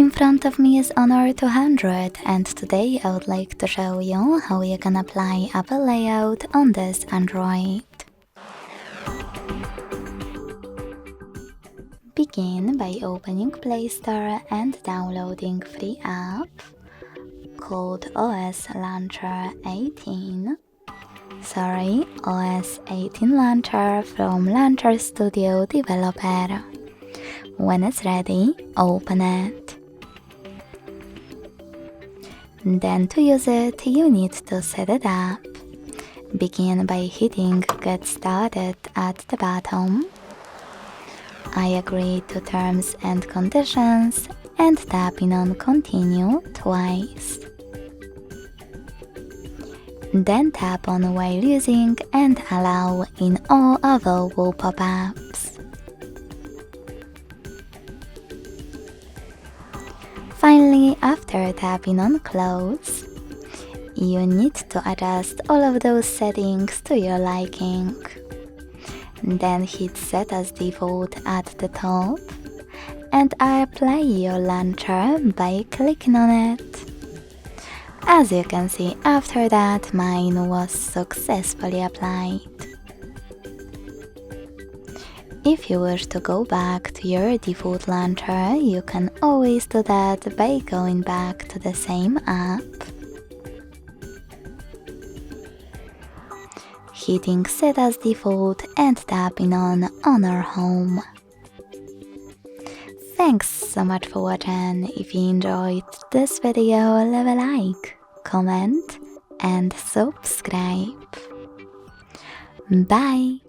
In front of me is Honor 200, and today I would like to show you how you can apply Apple layout on this Android. Begin by opening Play Store and downloading free app called OS Launcher 18. OS 18 Launcher from Launcher Studio Developer. When it's ready, open it. Then to use it, you need to set it up. Begin by hitting Get Started at the bottom. I agree to terms and conditions and tapping on Continue twice. Then tap on While Using and Allow in all available pop-ups. Finally, after tapping on Close, you need to adjust all of those settings to your liking. Then hit Set as Default at the top and apply your launcher by clicking on it. As you can see, after that mine was successfully applied. If you wish to go back to your default launcher, you can always do that by going back to the same app, hitting Set as Default and tapping on Honor Home. Thanks so much for watching. If you enjoyed this video, leave a like, comment and subscribe. Bye!